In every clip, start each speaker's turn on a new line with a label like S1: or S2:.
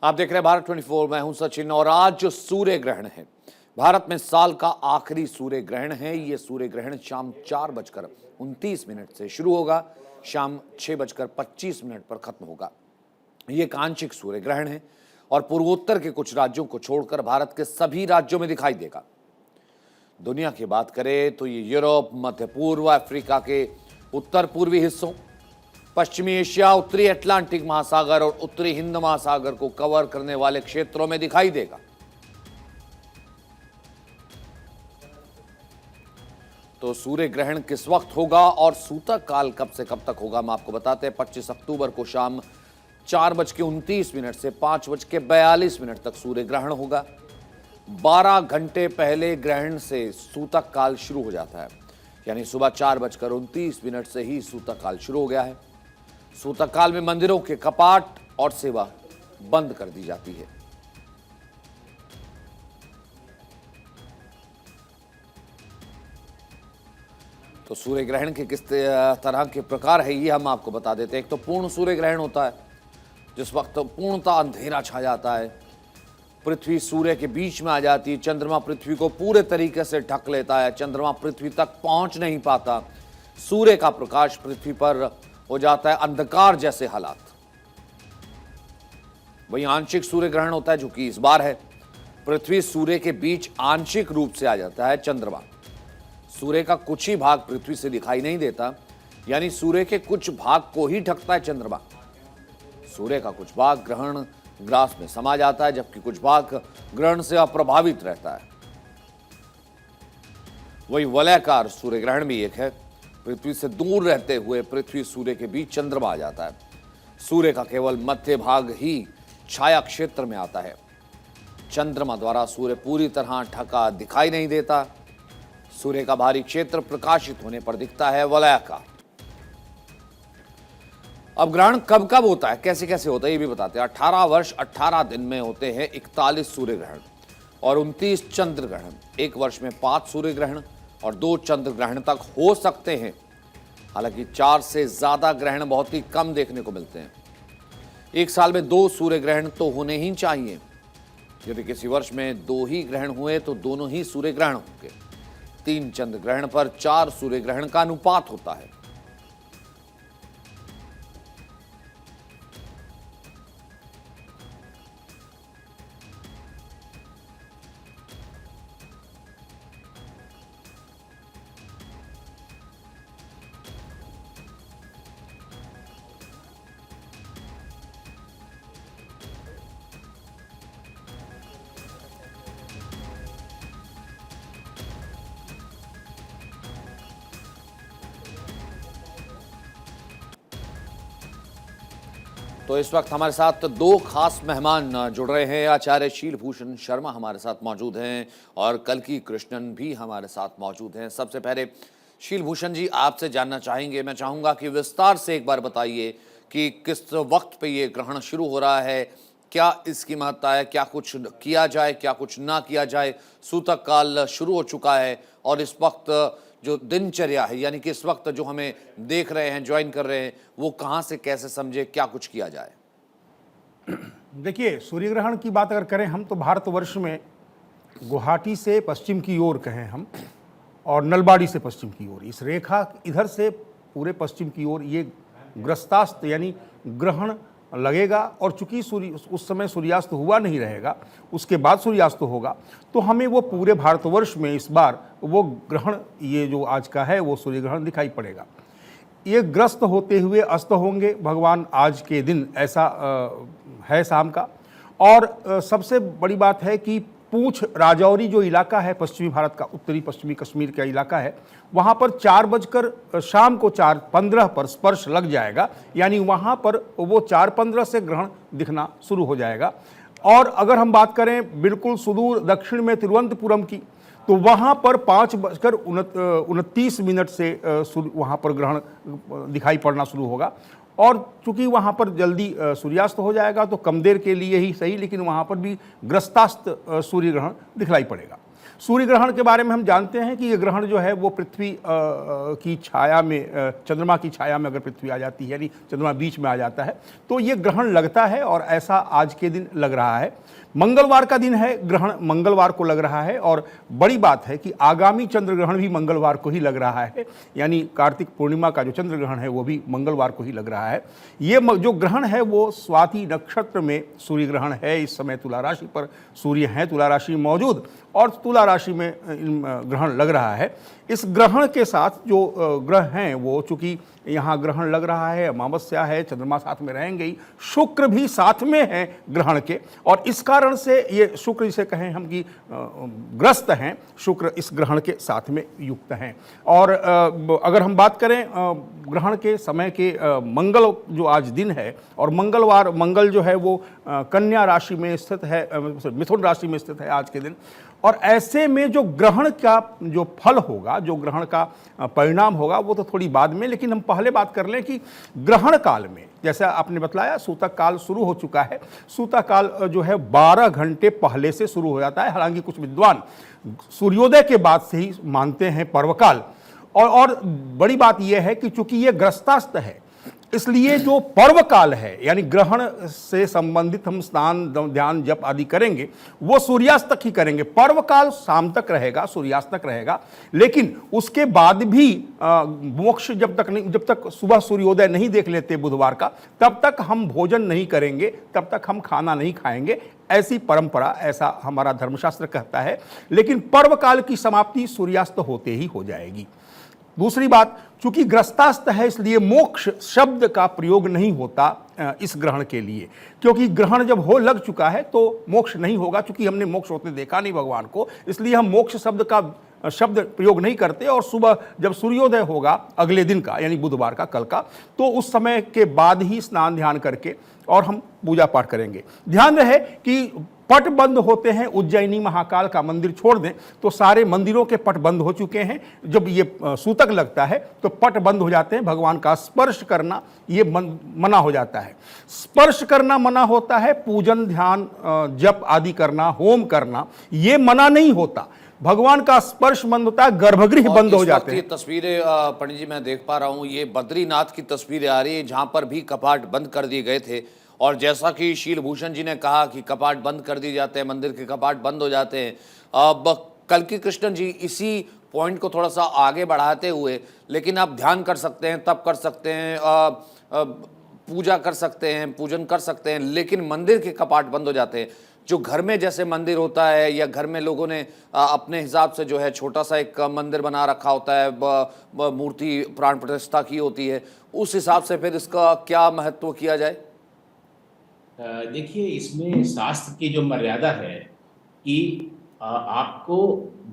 S1: आप देख रहे हैं भारत 24। मैं हूं सचिन और आज सूर्य ग्रहण है। भारत में साल का आखिरी सूर्य ग्रहण है। ये सूर्य ग्रहण शाम 4:29 से शुरू होगा, शाम 6:25 पर खत्म होगा। ये एक आंशिक सूर्य ग्रहण है और पूर्वोत्तर के कुछ राज्यों को छोड़कर भारत के सभी राज्यों में दिखाई देगा। दुनिया की बात करें तो ये यूरोप, मध्य पूर्व, अफ्रीका के उत्तर पूर्वी हिस्सों, पश्चिमी एशिया, उत्तरी अटलांटिक महासागर और उत्तरी हिंद महासागर को कवर करने वाले क्षेत्रों में दिखाई देगा। तो सूर्य ग्रहण किस वक्त होगा और सूतक काल कब से कब तक होगा, हम आपको बताते हैं। 25 अक्टूबर को शाम 4:29 से 5:42 तक सूर्य ग्रहण होगा। 12 घंटे पहले ग्रहण से सूतक काल शुरू हो जाता है, यानी सुबह 4:29 से ही सूतक काल शुरू हो गया है। सूतक काल में मंदिरों के कपाट और सेवा बंद कर दी जाती है। तो सूर्य ग्रहण के किस तरह के प्रकार है ये हम आपको बता देते हैं। एक तो पूर्ण सूर्य ग्रहण होता है, जिस वक्त पूर्णतः अंधेरा छा जाता है, पृथ्वी सूर्य के बीच में आ जाती है, चंद्रमा पृथ्वी को पूरे तरीके से ढक लेता है, चंद्रमा पृथ्वी तक पहुंच नहीं पाता, सूर्य का प्रकाश पृथ्वी पर हो जाता है अंधकार जैसे हालात। वही आंशिक सूर्य ग्रहण होता है जो कि इस बार है। पृथ्वी सूर्य के बीच आंशिक रूप से आ जाता है चंद्रमा। सूर्य का कुछ ही भाग पृथ्वी से दिखाई नहीं देता, यानी सूर्य के कुछ भाग को ही ढकता है चंद्रमा। सूर्य का कुछ भाग ग्रहण ग्रास में समा जाता है, जबकि कुछ भाग ग्रहण से अप्रभावित रहता है। वही वलयाकार सूर्य ग्रहण भी एक है। पृथ्वी से दूर रहते हुए पृथ्वी सूर्य के बीच चंद्रमा आ जाता है। सूर्य का केवल मध्य भाग ही छाया क्षेत्र में आता है। चंद्रमा द्वारा सूर्य पूरी तरह ढका दिखाई नहीं देता। सूर्य का बाहरी क्षेत्र प्रकाशित होने पर दिखता है वलयाकार। अब ग्रहण कब कब होता है, कैसे कैसे होता है ये भी बताते हैं। 18 वर्ष 18 दिन में होते हैं 41 सूर्य ग्रहण और 29 चंद्र ग्रहण। एक वर्ष में 5 सूर्य ग्रहण और 2 चंद्र ग्रहण तक हो सकते हैं। हालांकि 4 से ज्यादा ग्रहण बहुत ही कम देखने को मिलते हैं। एक साल में 2 सूर्य ग्रहण तो होने ही चाहिए। यदि किसी वर्ष में 2 ही ग्रहण हुए तो दोनों ही सूर्य ग्रहण होंगे। 3 चंद्र ग्रहण पर 4 सूर्य ग्रहण का अनुपात होता है। तो इस वक्त हमारे साथ 2 खास मेहमान जुड़ रहे हैं। आचार्य शीलभूषण शर्मा हमारे साथ मौजूद हैं और कल्की कृष्णन भी हमारे साथ मौजूद हैं। सबसे पहले शीलभूषण जी, आपसे जानना चाहेंगे, मैं चाहूँगा कि विस्तार से एक बार बताइए कि किस वक्त पे ये ग्रहण शुरू हो रहा है, क्या इसकी महत्ता है, क्या कुछ किया जाए, क्या कुछ ना किया जाए। सूतक काल शुरू हो चुका है और इस वक्त जो दिनचर्या है, यानी कि इस वक्त जो हमें देख रहे हैं, ज्वाइन कर रहे हैं, वो कहाँ से कैसे समझे, क्या कुछ किया जाए।
S2: देखिए, सूर्य ग्रहण की बात अगर करें हम तो भारतवर्ष में गुवाहाटी से पश्चिम की ओर कहें हम और नलबाड़ी से पश्चिम की ओर, इस रेखा इधर से पूरे पश्चिम की ओर ये ग्रस्तास्त यानी ग्रहण लगेगा। और चूंकि सूर्य उस समय सूर्यास्त हुआ नहीं रहेगा, उसके बाद सूर्यास्त होगा, तो हमें वो पूरे भारतवर्ष में इस बार वो ग्रहण, ये जो आज का है वो सूर्य ग्रहण दिखाई पड़ेगा। ये ग्रस्त होते हुए अस्त होंगे भगवान आज के दिन, ऐसा है शाम का। और सबसे बड़ी बात है कि पूंछ राजौरी जो इलाका है पश्चिमी भारत का, उत्तरी पश्चिमी कश्मीर का इलाका है, वहाँ पर 4 शाम को 4:15 पर स्पर्श लग जाएगा, यानी वहाँ पर वो 4:15 से ग्रहण दिखना शुरू हो जाएगा। और अगर हम बात करें बिल्कुल सुदूर दक्षिण में तिरुवनंतपुरम की, तो वहाँ पर 5:29 से वहाँ पर ग्रहण दिखाई पड़ना शुरू होगा। और चूंकि वहाँ पर जल्दी सूर्यास्त हो जाएगा तो कम देर के लिए ही सही, लेकिन वहाँ पर भी ग्रस्तास्त सूर्य ग्रहण दिखलाई पड़ेगा। सूर्य ग्रहण के बारे में हम जानते हैं कि ये ग्रहण जो है वो पृथ्वी की छाया में, चंद्रमा की छाया में अगर पृथ्वी आ जाती है, यानी चंद्रमा बीच में आ जाता है, तो ये ग्रहण लगता है और ऐसा आज के दिन लग रहा है। मंगलवार का दिन है, ग्रहण मंगलवार को लग रहा है और बड़ी बात है कि आगामी चंद्र ग्रहण भी मंगलवार को ही लग रहा है, यानी कार्तिक पूर्णिमा का जो चंद्र ग्रहण है वो भी मंगलवार को ही लग रहा है। ये जो ग्रहण है वो स्वाति नक्षत्र में सूर्य ग्रहण है। इस समय तुला राशि पर सूर्य हैं, तुला राशि में मौजूद, और तुला राशि में ग्रहण लग रहा है। इस ग्रहण के साथ जो ग्रह हैं वो चूंकि यहाँ ग्रहण लग रहा है, अमावस्या है, चंद्रमा साथ में रहेंगे ही, शुक्र भी साथ में है ग्रहण के, और इस कारण से ये शुक्र जिसे कहें हम कि ग्रस्त हैं, शुक्र इस ग्रहण के साथ में युक्त हैं। और अगर हम बात करें ग्रहण के समय के, मंगल जो आज दिन है, और मंगलवार, मंगल जो है वो कन्या राशि में स्थित है, मिथुन राशि में स्थित है आज के दिन, और ऐसे में जो ग्रहण का जो फल होगा, जो ग्रहण का परिणाम होगा वो तो थोड़ी बाद में, लेकिन हम पहले बात कर लें कि ग्रहण काल में, जैसा आपने बतलाया सूतक काल शुरू हो चुका है। सूतक काल जो है 12 घंटे पहले से शुरू हो जाता है, हालांकि कुछ विद्वान सूर्योदय के बाद से ही मानते हैं पर्वकाल। और बड़ी बात यह है कि चूंकि ये ग्रस्तास्त है, इसलिए जो पर्व काल है, यानी ग्रहण से संबंधित हम स्नान ध्यान जप आदि करेंगे वो सूर्यास्त तक ही करेंगे। पर्व काल शाम तक रहेगा, सूर्यास्त तक रहेगा, लेकिन उसके बाद भी मोक्ष जब तक सुबह सूर्योदय नहीं देख लेते बुधवार का, तब तक हम भोजन नहीं करेंगे, तब तक हम खाना नहीं खाएंगे। ऐसी परंपरा, ऐसा हमारा धर्मशास्त्र कहता है। लेकिन पर्व काल की समाप्ति सूर्यास्त होते ही हो जाएगी। दूसरी बात, चूंकि ग्रस्तास्त है इसलिए मोक्ष शब्द का प्रयोग नहीं होता इस ग्रहण के लिए, क्योंकि ग्रहण जब हो लग चुका है तो मोक्ष नहीं होगा। चूंकि हमने मोक्ष होते देखा नहीं भगवान को, इसलिए हम मोक्ष शब्द का शब्द प्रयोग नहीं करते। और सुबह जब सूर्योदय होगा अगले दिन का, यानी बुधवार का, कल का, तो उस समय के बाद ही स्नान ध्यान करके और हम पूजा पाठ करेंगे। ध्यान रहे कि पट बंद होते हैं। उज्जैनी महाकाल का मंदिर छोड़ दें तो सारे मंदिरों के पट बंद हो चुके हैं। जब ये सूतक लगता है तो पट बंद हो जाते हैं। भगवान का स्पर्श करना ये मना हो जाता है। स्पर्श करना मना होता है, पूजन ध्यान जप आदि करना, होम करना ये मना नहीं होता। भगवान का स्पर्श बंद होता है, गर्भगृह बंद हो जाते हैं।
S1: तस्वीरें पंडित जी मैं देख पा रहा हूँ, ये बद्रीनाथ की तस्वीरें आ रही है जहां पर भी कपाट बंद कर दिए गए थे। और जैसा कि शील भूषण जी ने कहा कि कपाट बंद कर दिए जाते हैं, मंदिर के कपाट बंद हो जाते हैं। अब कल्कि कृष्णन जी इसी पॉइंट को थोड़ा सा आगे बढ़ाते हुए, लेकिन आप ध्यान कर सकते हैं, तप कर सकते हैं, पूजा कर सकते हैं, पूजन कर सकते हैं, लेकिन मंदिर के कपाट बंद हो जाते हैं। जो घर में जैसे मंदिर होता है या घर में लोगों ने अपने हिसाब से जो है छोटा सा एक मंदिर बना रखा होता है, मूर्ति प्राण प्रतिष्ठा की होती है, उस हिसाब से फिर इसका क्या महत्व किया जाए?
S3: देखिए, इसमें शास्त्र की जो मर्यादा है कि आपको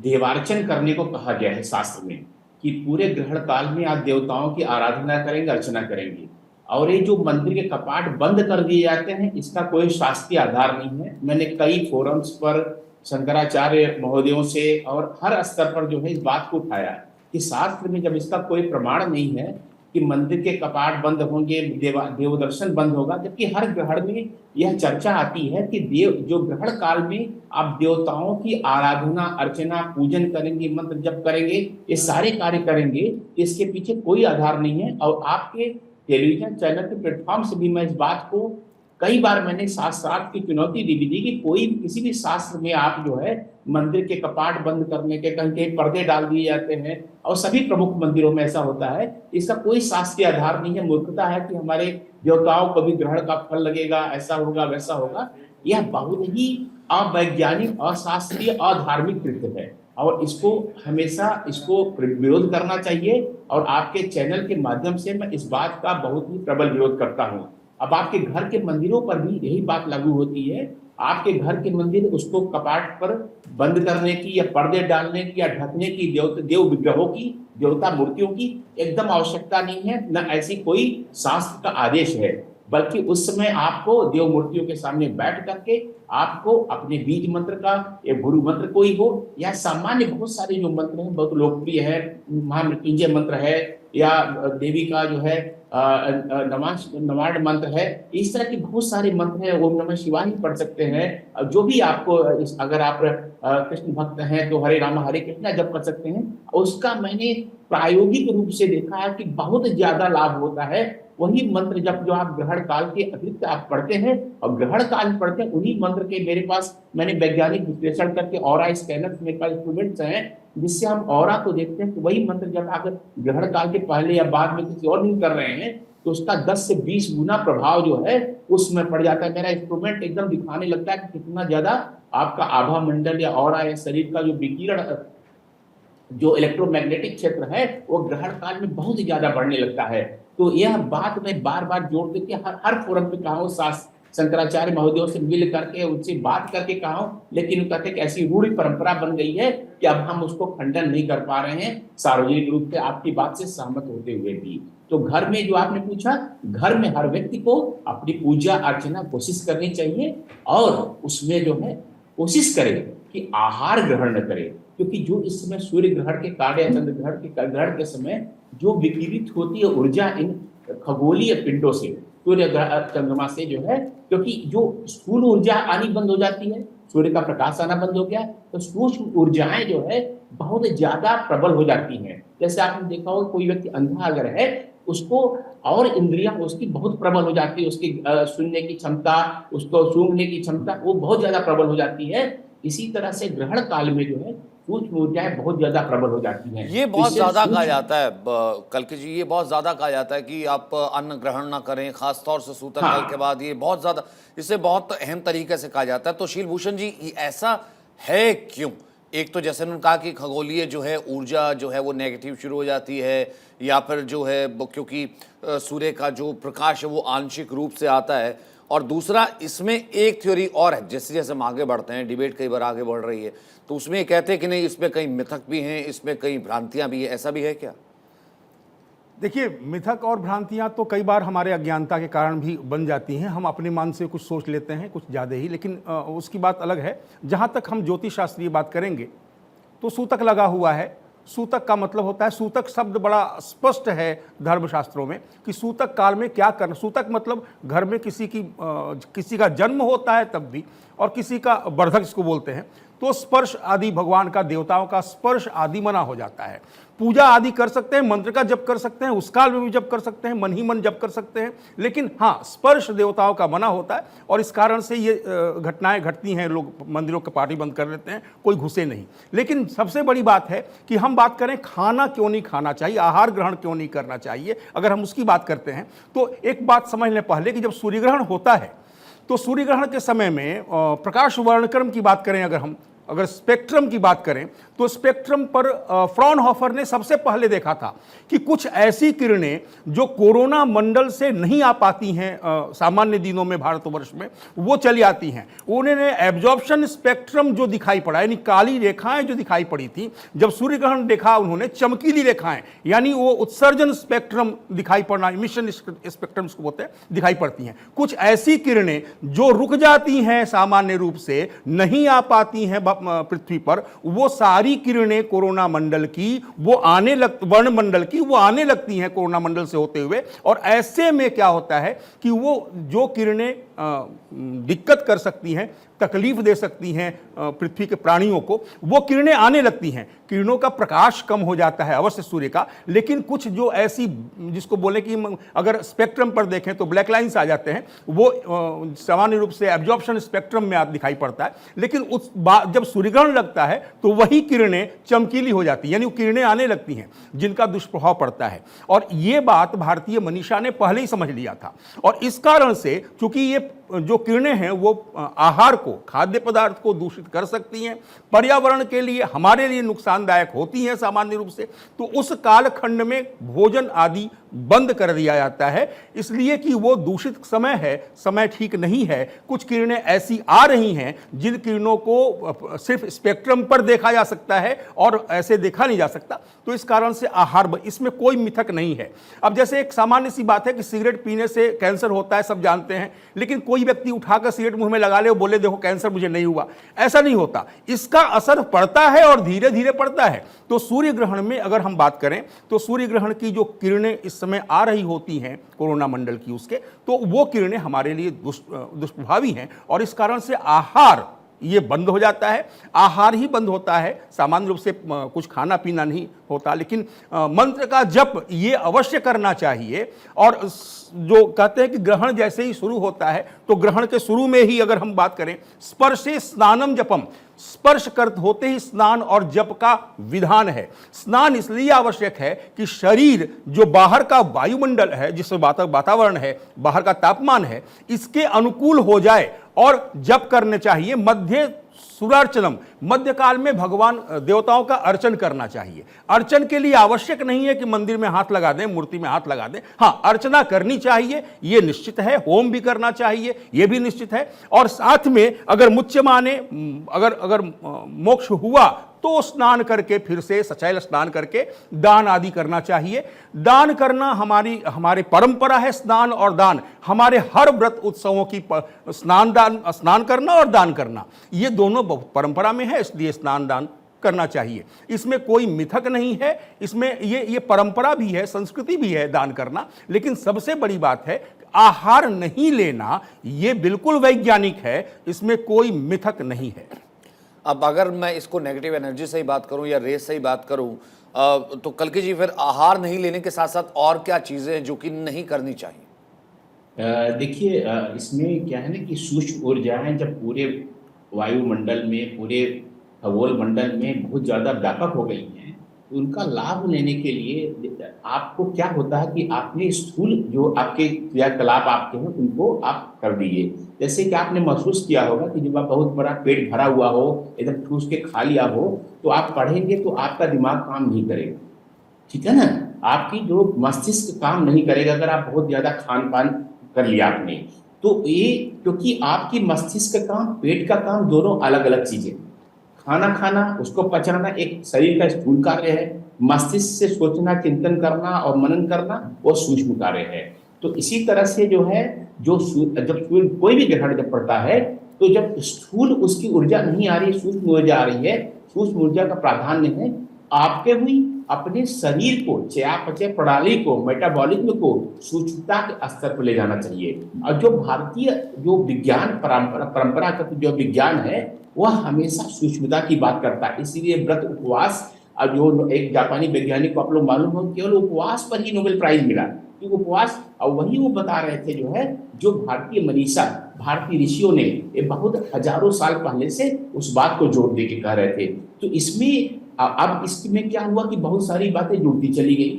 S3: देवार्चन करने को कहा गया है शास्त्र में, कि पूरे ग्रहण काल में आप देवताओं की आराधना करेंगे, अर्चना करेंगे। और ये जो मंदिर के कपाट बंद कर दिए जाते हैं, इसका कोई शास्त्रीय आधार नहीं है। मैंने कई फोरम्स पर शंकराचार्य महोदयों से और हर स्तर पर जो है इस बात को उठाया कि शास्त्र में जब इसका कोई प्रमाण नहीं है कि मंदिर के कपाट बंद होंगे, देव दर्शन बंद होगा, जबकि हर ग्रहण में यह चर्चा आती है कि जो ग्रहण काल में आप देवताओं की आराधना, अर्चना, पूजन करेंगे, मंत्र जप करेंगे, ये सारे कार्य करेंगे, इसके पीछे कोई आधार नहीं है। और आपके टेलीविजन चैनल के प्लेटफॉर्म से भी मैं इस बात को कई बार मैंने शास्त्रार्थ की चुनौती दी भी कि कोई किसी भी शास्त्र में आप जो है मंदिर के कपाट बंद करने के, कहीं कहीं पर्दे डाल दिए जाते हैं, और सभी प्रमुख मंदिरों में ऐसा होता है, इसका कोई शास्त्रीय आधार नहीं है। मूर्खता है कि हमारे देवताओं को भी ग्रहण का फल लगेगा, ऐसा होगा, वैसा होगा। यह बहुत ही अवैज्ञानिक, अशास्त्रीय, अधार्मिक कृत्य है और इसको हमेशा विरोध करना चाहिए। और आपके चैनल के माध्यम से मैं इस बात का बहुत ही प्रबल विरोध करता हूँ। अब आपके घर के मंदिरों पर भी यही बात लागू होती है। आपके घर के मंदिर, उसको कपाट पर बंद करने की या पर्दे डालने की या ढकने की देव विग्रहों की, देवता मूर्तियों की एकदम आवश्यकता नहीं है, न ऐसी कोई शास्त्र का आदेश है। बल्कि उस समय आपको देव मूर्तियों के सामने बैठ करके आपको अपने बीज मंत्र का या गुरु मंत्र कोई हो, या सामान्य बहुत सारे जो मंत्र हैं, बहुत लोकप्रिय है, महामृत्युंजय मंत्र है, या देवी का जो है नवाड मंत्र है, इस तरह के बहुत सारे मंत्र हैं। ओम नमः शिवाय ही पढ़ सकते हैं। जो भी आपको अगर आप कृष्ण भक्त हैं तो हरे राम हरे कृष्णा जप कर सकते हैं। उसका मैंने प्रायोगिक रूप से देखा है कि बहुत ज्यादा लाभ होता है। वही मंत्र जब जो आप ग्रहण काल के अतिरिक्त आप पढ़ते हैं और ग्रहण काल में पढ़ते हैं, उन्हीं मंत्र के मेरे पास मैंने वैज्ञानिक विश्लेषण करके ऑरा स्कैनर मेरे पास इंस्ट्रूमेंट्स हैं जिससे हम ऑरा को देखते हैं। तो वही मंत्र जब आप ग्रहण काल के पहले या बाद में किसी और दिन कर रहे हैं तो उसका 10 से 20 गुना प्रभाव जो है उसमें पड़ जाता है। मेरा इंस्ट्रूमेंट एकदम दिखाने लगता है कि कितना ज्यादा आपका आभा मंडल या ऑरा या शरीर का जो विकिरण जो इलेक्ट्रोमैग्नेटिक क्षेत्र है वो ग्रहण काल में बहुत ज्यादा बढ़ने लगता है। तो यह बात मैं बार बार जोड़ देके हर फोरम पे कहा हूँ, शंकराचार्य महोदयों से मिल करके उनसे बात करके कहा हूँ, लेकिन वो कहते कि ऐसी रूढ़ी परंपरा बन गई है कि अब हम उसको खंडन नहीं कर पा रहे हैं सार्वजनिक रूप से आपकी बात से सहमत होते हुए भी। तो घर में जो आपने पूछा, घर में हर व्यक्ति को अपनी पूजा अर्चना कोशिश करनी चाहिए और उसमें जो है कोशिश करे कि आहार ग्रहण न करे, क्योंकि जो इस समय सूर्य ग्रहण के कार्य या चंद्र ग्रहण के समय जो विकिरित होती है ऊर्जा इन खगोलीय पिंडों से, सूर्य चंद्रमा से जो है, क्योंकि जो स्थूल ऊर्जा आनी बंद हो जाती है, सूर्य का प्रकाश आना बंद हो गया तो सूक्ष्म ऊर्जाएं जो है बहुत ज्यादा प्रबल हो जाती हैं। जैसे आपने देखा होगा कोई व्यक्ति अंधा अगर है उसको और इंद्रियां उसकी बहुत प्रबल हो जाती है, उसकी सुनने की क्षमता, उसको सूंघने की क्षमता वो बहुत ज्यादा प्रबल हो जाती है। इसी तरह से ग्रहण काल में जो है सूक्ष्म ऊर्जाएं बहुत ज्यादा प्रबल हो जाती हैं।
S1: ये बहुत ज्यादा कहा जाता है कल्कि जी, ये बहुत ज्यादा कहा जाता है कि आप अन्न ग्रहण ना करें, खासतौर से सूतक काल के बाद। ये बहुत ज्यादा, इसे बहुत अहम तरीके से कहा जाता है। तो शीलभूषण जी, ऐसा है क्यों? एक तो जैसे उन्होंने कहा कि खगोलीय जो है ऊर्जा जो है वो नेगेटिव शुरू हो जाती है, या फिर जो है क्योंकि सूर्य का जो प्रकाश है वो आंशिक रूप से आता है, और दूसरा इसमें एक थ्योरी और है, जैसे जैसे हम आगे बढ़ते हैं, डिबेट कई बार आगे बढ़ रही है, तो उसमें कहते हैं कि नहीं, इसमें कई मिथक भी हैं, इसमें कई भ्रांतियां भी है, ऐसा भी है क्या?
S2: देखिए, मिथक और भ्रांतियां तो कई बार हमारे अज्ञानता के कारण भी बन जाती हैं। हम अपने मन से कुछ सोच लेते हैं, कुछ ज़्यादा ही, लेकिन उसकी बात अलग है। जहाँ तक हम ज्योतिष शास्त्रीय बात करेंगे तो सूतक लगा हुआ है। सूतक का मतलब होता है, सूतक शब्द बड़ा स्पष्ट है धर्मशास्त्रों में कि सूतक काल में क्या करना। सूतक मतलब घर में किसी का जन्म होता है तब भी, और किसी का वर्धक जिसको बोलते हैं, तो स्पर्श आदि भगवान का, देवताओं का स्पर्श आदि मना हो जाता है। पूजा आदि कर सकते हैं, मंत्र का जप कर सकते हैं, उस काल में भी जप कर सकते हैं, मन ही मन जप कर सकते हैं, लेकिन हाँ, स्पर्श देवताओं का मना होता है। और इस कारण से ये घटनाएं घटती हैं, लोग मंदिरों के पाटी बंद कर लेते हैं, कोई घुसे नहीं। लेकिन सबसे बड़ी बात है कि हम बात करें खाना क्यों नहीं खाना चाहिए, आहार ग्रहण क्यों नहीं करना चाहिए। अगर हम उसकी बात करते हैं तो एक बात समझ लें पहले कि जब सूर्य ग्रहण होता है तो सूर्य ग्रहण के समय में प्रकाश वर्णक्रम की बात करें, अगर स्पेक्ट्रम की बात करें तो स्पेक्ट्रम पर फ्रॉनहोफर ने सबसे पहले देखा था कि कुछ ऐसी किरणें जो कोरोना मंडल से नहीं आ पाती हैं सामान्य दिनों में भारतवर्ष में, वो चली आती हैं। उन्होंने एब्जॉर्प्शन स्पेक्ट्रम जो दिखाई पड़ा, यानी काली रेखाएं जो दिखाई पड़ी थी, जब सूर्य ग्रहण देखा उन्होंने चमकीली रेखाएं, यानी वो उत्सर्जन स्पेक्ट्रम दिखाई पड़ना, इमिशन स्पेक्ट्रम को बोलते हैं, दिखाई पड़ती हैं। कुछ ऐसी किरणें जो रुक जाती हैं, सामान्य रूप से नहीं आ पाती हैं पृथ्वी पर, वो सारी किरणें कोरोना मंडल की वो वर्ण मंडल की वो आने लगती हैं कोरोना मंडल से होते हुए। और ऐसे में क्या होता है कि वो जो किरणें दिक्कत कर सकती हैं, तकलीफ दे सकती हैं पृथ्वी के प्राणियों को, वो किरणें आने लगती हैं। किरणों का प्रकाश कम हो जाता है अवश्य सूर्य का, लेकिन कुछ जो ऐसी, जिसको बोले कि अगर स्पेक्ट्रम पर देखें तो ब्लैक लाइंस आ जाते हैं, वो सामान्य रूप से एब्जॉर्प्शन स्पेक्ट्रम में आप दिखाई पड़ता है। लेकिन जब सूर्यग्रहण लगता है तो वही किरणें चमकीली हो जाती हैं, यानी वो किरणें आने लगती हैं जिनका दुष्प्रभाव पड़ता है। और ये बात भारतीय मनीषा ने पहले ही समझ लिया था, और इस कारण से चूंकि ये जो किरणें हैं वो आहार को, खाद्य पदार्थ को दूषित कर सकती हैं, पर्यावरण के लिए, हमारे लिए नुकसानदायक होती हैं सामान्य रूप से, तो उस कालखंड में भोजन आदि बंद कर दिया जाता है, इसलिए कि वो दूषित समय है, समय ठीक नहीं है। कुछ किरणें ऐसी आ रही हैं जिन किरणों को सिर्फ स्पेक्ट्रम पर देखा जा सकता है और ऐसे देखा नहीं जा सकता, तो इस कारण से आहार, इसमें कोई मिथक नहीं है। अब जैसे एक सामान्य सी बात है कि सिगरेट पीने से कैंसर होता है, सब जानते हैं, लेकिन कोई व्यक्ति उठाकर सिगरेट मुंह में लगा ले और बोले देखो कैंसर मुझे नहीं हुआ, ऐसा नहीं होता। इसका असर पड़ता है और धीरे धीरे पड़ता है। तो सूर्य ग्रहण में अगर हम बात करें तो सूर्य ग्रहण की जो किरणें इस समय आ रही होती हैं कोरोना मंडल की उसके, तो वो किरणें हमारे लिए दुष्प्रभावी हैं और इस कारण से आहार ये बंद हो जाता है। आहार ही बंद होता है, सामान्य रूप से कुछ खाना पीना नहीं होता। लेकिन मंत्र का जप ये अवश्य करना चाहिए। और जो कहते हैं कि ग्रहण जैसे ही शुरू होता है तो ग्रहण के शुरू में ही अगर हम बात करें स्पर्शे स्नानम जपम, स्पर्श करते होते ही स्नान और जप का विधान है। स्नान इसलिए आवश्यक है कि शरीर जो बाहर का वायुमंडल है, जिस वातावरण है, बाहर का तापमान है, इसके अनुकूल हो जाए। और जप करने चाहिए मध्य सुरार्चनम, मध्यकाल में भगवान देवताओं का अर्चन करना चाहिए। अर्चन के लिए आवश्यक नहीं है कि मंदिर में हाथ लगा दें, मूर्ति में हाथ लगा दें। हाँ, अर्चना करनी चाहिए, ये निश्चित है। होम भी करना चाहिए, ये भी निश्चित है। और साथ में अगर मुच्य माने, अगर मोक्ष हुआ तो स्नान करके, फिर से सचैल स्नान करके दान आदि करना चाहिए। दान करना हमारे परंपरा है। स्नान और दान हमारे हर व्रत उत्सवों की स्नान करना और दान करना ये दोनों परंपरा में है, इसलिए स्नान दान करना चाहिए। इसमें कोई मिथक नहीं है, इसमें ये परंपरा भी है, संस्कृति भी है दान करना। लेकिन सबसे बड़ी बात है आहार नहीं लेना, ये बिल्कुल वैज्ञानिक है, इसमें कोई मिथक नहीं है।
S1: अब अगर मैं इसको नेगेटिव एनर्जी से ही बात करूं या रेस से ही बात करूं, तो कल्कि जी फिर आहार नहीं लेने के साथ साथ और क्या चीजें हैं जो कि नहीं करनी चाहिए?
S3: देखिए, इसमें क्या है ना कि सूक्ष्म ऊर्जाएं जब पूरे वायुमंडल में, पूरे खगोल मंडल में बहुत ज़्यादा व्यापक हो गई हैं, तो उनका लाभ लेने के लिए आपको क्या होता है कि आपने स्थूल जो आपके क्रियाकलाप आपके हैं उनको आप कर दीजिए। जैसे कि आपने महसूस किया होगा कि जब आप बहुत बड़ा पेट भरा हुआ हो, एकदम ठूस के खा लिया हो, तो आप पढ़ेंगे तो आपका दिमाग काम नहीं करेगा, ठीक है ना। आपकी जो मस्तिष्क काम नहीं करेगा अगर आप बहुत ज़्यादा खान पान कर लिया आपने। तो ये क्योंकि आपकी मस्तिष्क का काम, पेट का काम दोनों अलग अलग चीजें। खाना खाना, उसको पचाना एक शरीर का स्थूल कार्य है, मस्तिष्क से सोचना, चिंतन करना और मनन करना वो सूक्ष्म कार्य है। तो इसी तरह से जो है, जब सूर्य कोई भी ग्रहण जब पड़ता है तो जब स्थूल उसकी ऊर्जा नहीं आ रही है, सूक्ष्म ऊर्जा आ रही है, सूक्ष्म ऊर्जा का प्राधान्य है आपके हुई अपने शरीर को, चयापचय प्रणाली को, मेटाबॉलिज्म को सूक्ष्मता के स्तर पर ले जाना चाहिए। और जो भारतीय जो विज्ञान परंपरा का जो विज्ञान है वह हमेशा सूक्ष्मता की बात करता है। इसीलिए व्रत, उपवास, और जो एक जापानी वैज्ञानिक को आप लोग मालूम हो, केवल उपवास पर ही नोबेल प्राइज मिला कि उपवास। और वही वो बता रहे थे जो है, जो भारतीय मनीषा, भारतीय ऋषियों ने ये बहुत हजारों साल पहले से उस बात को जोड़ दे के कह रहे थे। तो इसमें अब इसमें क्या हुआ कि बहुत सारी बातें जुड़ती चली गई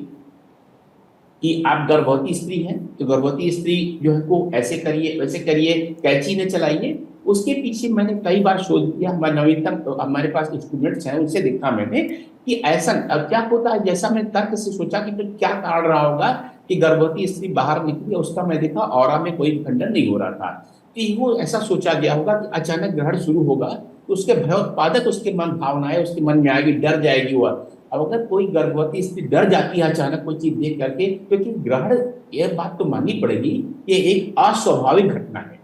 S3: कि आप गर्भवती स्त्री हैं तो गर्भवती स्त्री जो है को ऐसे करिए, वैसे करिए, कैंची न चलाइए। उसके पीछे मैंने कई बार शोध किया, हमारे नवीनतम हमारे पास स्टूडेंट्स हैं, उनसे देखा मैंने कि ऐसा क्या होता है। जैसा मैं तर्क से सोचा कि फिर क्या कारण रहा होगा कि गर्भवती स्त्री बाहर निकली, उसका मैं देखा ऑरा में कोई खंडन नहीं हो रहा था। कि वो ऐसा सोचा गया होगा कि अचानक ग्रहण शुरू होगा तो उसके भयोत्पादक उसके मन भावनाएं उसके मन में आएगी, डर जाएगी वह। अब अगर कोई गर्भवती स्त्री डर जाती है अचानक कोई चीज देख करके, क्योंकि ग्रहण, यह बात तो माननी पड़ेगी, ये एक अस्वाभाविक घटना है।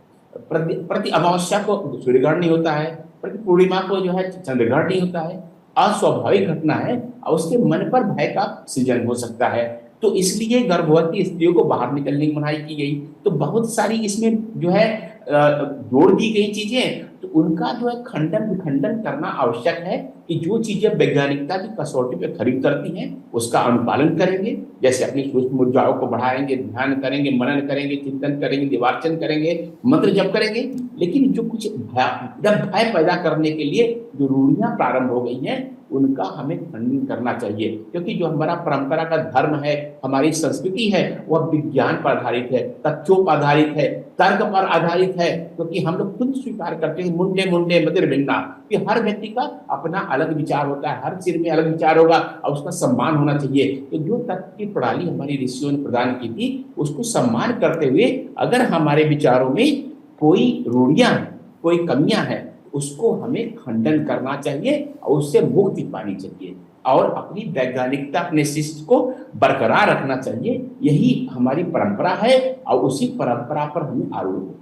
S3: प्रति अमावस्या को सूर्यग्रहण नहीं होता है, प्रति पूर्णिमा को जो है चंद्रग्रहण नहीं होता है, अस्वाभाविक घटना है और उसके मन पर भय का सृजन हो सकता है। तो इसलिए गर्भवती स्त्रियों को बाहर निकलने की मनाही की गई। तो बहुत सारी इसमें जो है जोड़ दी गई चीजें, तो उनका जो है खंडन विखंडन करना आवश्यक है कि जो चीजें वैज्ञानिकता की कसौटी पे खरी उतरती हैं उसका अनुपालन करेंगे। जैसे अपनी सूक्ष्म ऊर्जाओं को बढ़ाएंगे, ध्यान करेंगे, मनन करेंगे, चिंतन करेंगे, दिवार्चन करेंगे, मंत्र जप करेंगे। लेकिन जो कुछ भय पैदा करने के लिए जो रूढ़ियां प्रारंभ हो गई हैं उनका हमें खंडन करना चाहिए। क्योंकि जो हमारा परंपरा का धर्म है, हमारी संस्कृति है, वह विज्ञान पर आधारित है, तथ्यों पर आधारित है, तर्क पर आधारित है। क्योंकि हम लोग खुद स्वीकार करते हैं मुंडे मुंडे मदिर भिन्ना, कि हर व्यक्ति का अपना अलग विचार होता है, हर सिर में अलग विचार होगा और उसका सम्मान होना चाहिए। तो जो तर्क की प्रणाली हमारी ऋषियों ने प्रदान की थी उसको सम्मान करते हुए अगर हमारे विचारों में कोई रूढ़ियां, कोई कमियां हैं, उसको हमें खंडन करना चाहिए और उससे मुक्ति पानी चाहिए और अपनी वैज्ञानिकता, अपने शिष्ट को बरकरार रखना चाहिए। यही हमारी परंपरा है और उसी परंपरा पर हमें आरूढ़ हो।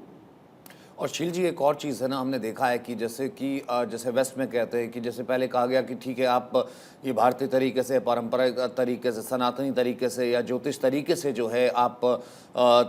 S1: और शील जी, एक और चीज़ है ना, हमने देखा है कि जैसे वेस्ट में कहते हैं कि जैसे पहले कहा गया कि ठीक है, आप ये भारतीय तरीके से, पारंपरिक तरीके से, सनातनी तरीके से या ज्योतिष तरीके से जो है आप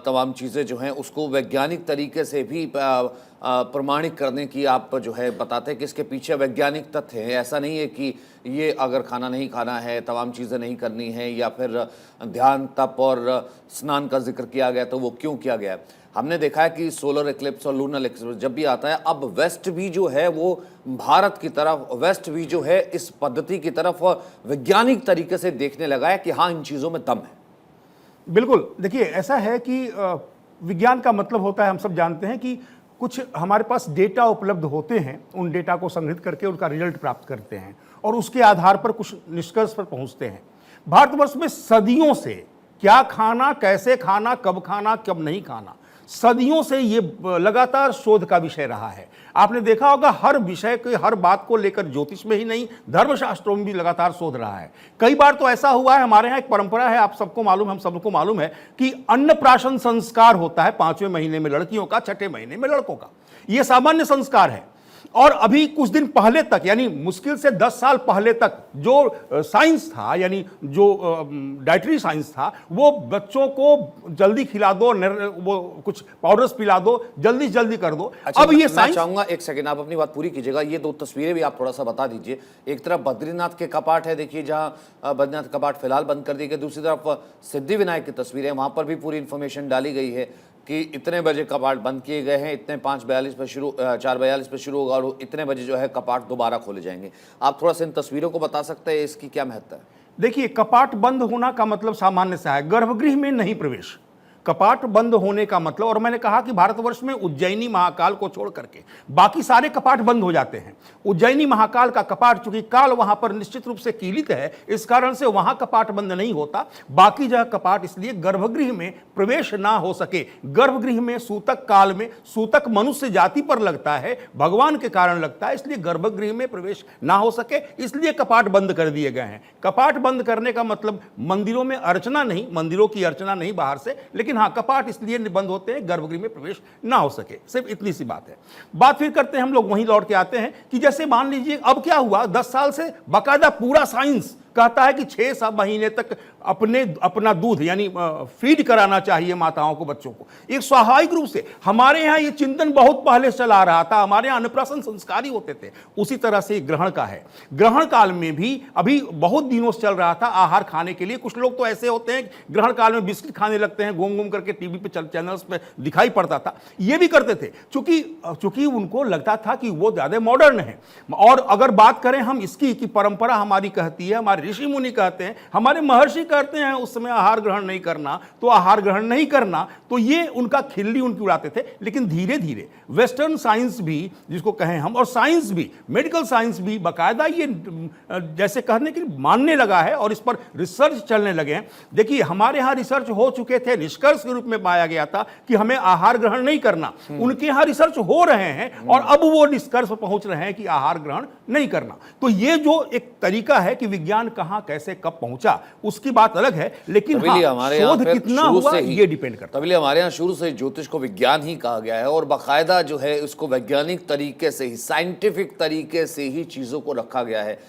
S1: तमाम चीज़ें जो हैं उसको वैज्ञानिक तरीके से भी प्रमाणित करने की आप जो है बताते हैं कि इसके पीछे वैज्ञानिक तथ्य हैं। ऐसा नहीं है कि ये अगर खाना नहीं खाना है, तमाम चीज़ें नहीं करनी है, या फिर ध्यान, तप और स्नान का जिक्र किया गया तो वो क्यों किया गया है। हमने देखा है कि सोलर इक्लिप्स और लूनर इक्लिप्स जब भी आता है, अब वेस्ट भी जो है वो भारत की तरफ, वेस्ट भी जो है इस पद्धति की तरफ वैज्ञानिक तरीके से देखने लगा है कि हाँ, इन चीज़ों में दम है।
S2: बिल्कुल, देखिए ऐसा है कि विज्ञान का मतलब होता है, हम सब जानते हैं कि कुछ हमारे पास डेटा उपलब्ध होते हैं, उन डेटा को संग्रहित करके उनका रिजल्ट प्राप्त करते हैं और उसके आधार पर कुछ निष्कर्ष पर पहुंचते हैं। भारतवर्ष में सदियों से क्या खाना, कैसे खाना, कब नहीं खाना, सदियों से ये लगातार शोध का विषय रहा है। आपने देखा होगा हर विषय के, हर बात को लेकर ज्योतिष में ही नहीं, धर्मशास्त्रों में भी लगातार शोध रहा है। कई बार तो ऐसा हुआ है, हमारे यहाँ एक परंपरा है, आप सबको मालूम, हम सबको मालूम है कि अन्नप्राशन संस्कार होता है 5वें महीने में लड़कियों का, 6ठे महीने में लड़कों का। ये सामान्य संस्कार है। और अभी कुछ दिन पहले तक, यानी मुश्किल से 10 साल पहले तक जो साइंस था, यानी जो डाइटरी साइंस था, वो बच्चों को जल्दी खिला दो, वो कुछ पाउडर्स पिला दो, जल्दी से जल्दी कर दो।
S1: अच्छा,
S2: अब ये
S1: मैं
S2: साइंस,
S1: चाहूंगा एक सेकंड, आप अपनी बात पूरी कीजिएगा। ये 2 तस्वीरें भी आप थोड़ा सा बता दीजिए। एक तरफ बद्रीनाथ के कपाट है, देखिए, जहां बद्रीनाथ कपाट फिलहाल बंद कर दिए गए। दूसरी तरफ सिद्धि विनायक की तस्वीर है, वहां पर भी पूरी इंफॉर्मेशन डाली गई है कि इतने बजे कपाट बंद किए गए हैं, इतने 5:42 पर शुरू, 4:42 पर शुरू होगा और इतने बजे जो है कपाट दोबारा खोले जाएंगे। आप थोड़ा सा इन तस्वीरों को बता सकते हैं, इसकी क्या महत्व है?
S2: देखिए, कपाट बंद होना का मतलब सामान्य सा है, गर्भगृह में नहीं प्रवेश। कपाट बंद होने का मतलब, और मैंने कहा कि भारतवर्ष में उज्जैनी महाकाल को छोड़ करके बाकी सारे कपाट बंद हो जाते हैं। उज्जैनी महाकाल का कपाट, चूंकि काल वहां पर निश्चित रूप से कीलित है, इस कारण से वहां कपाट बंद नहीं होता। बाकी जगह कपाट इसलिए गर्भगृह में प्रवेश ना हो सके। गर्भगृह में सूतक काल में, सूतक मनुष्य जाति पर लगता है, भगवान के कारण लगता है, इसलिए गर्भगृह में प्रवेश ना हो सके, इसलिए कपाट बंद कर दिए गए हैं। कपाट बंद करने का मतलब मंदिरों में अर्चना नहीं, मंदिरों की अर्चना नहीं बाहर से, लेकिन हाँ, कपाट इसलिए बंद होते हैं गर्भगृह में प्रवेश ना हो सके, सिर्फ इतनी सी बात है। बात फिर करते हैं, हम लोग वहीं लौट के आते हैं कि जैसे मान लीजिए अब क्या हुआ, 10 साल से बाकायदा पूरा साइंस कहता है कि 6 महीने तक अपना दूध, यानी फीड कराना चाहिए माताओं को, बच्चों को। एक स्वाभाविक रूप से हमारे यहाँ ये चिंतन बहुत पहले चला आ रहा था, हमारे यहाँ अन्नप्राशन संस्कार ही होते थे। उसी तरह से ग्रहण का है, ग्रहण काल में भी अभी बहुत दिनों से चल रहा था आहार खाने के लिए। कुछ लोग तो ऐसे होते हैं ग्रहण काल में बिस्किट खाने लगते हैं, घूम घूम करके टीवी पे चैनल्स पे दिखाई पड़ता था, ये भी करते थे, चूंकि उनको लगता था कि वो ज्यादा मॉडर्न है। और अगर बात करें हम इसकी कि परंपरा हमारी कहती है, हमारे ऋषि मुनि कहते हैं, हमारे महर्षि कहते हैं उस समय आहार ग्रहण नहीं करना, तो आहार ग्रहण नहीं करना, तो ये उनका खिल्ली उनकी उड़ाते थे। लेकिन धीरे धीरे वेस्टर्न साइंस भी, जिसको कहें हम, और साइंस भी, मेडिकल साइंस भी बाकायदा ये जैसे कहने के लिए मानने लगा है और इस पर रिसर्च चलने लगे हैं। देखिए, हमारे यहाँ रिसर्च हो चुके थे, निष्कर्ष के रूप में पाया गया था कि हमें आहार ग्रहण नहीं करना। उनके यहाँ रिसर्च हो रहे हैं और अब वो निष्कर्ष पर पहुंच रहे हैं कि आहार ग्रहण नहीं करना। तो ये जो एक तरीका है कि विज्ञान कहां कैसे कब पहुंचा, उसकी बात अलग है, लेकिन शोध कितना हुआ ये डिपेंड करता है।
S1: तभी हमारे यहाँ शुरू से ज्योतिष को विज्ञान ही कहा गया है और बाकायदा जो है उसको वैज्ञानिक तरीके से ही, साइंटिफिक तरीके से ही चीज़ों को रखा गया है।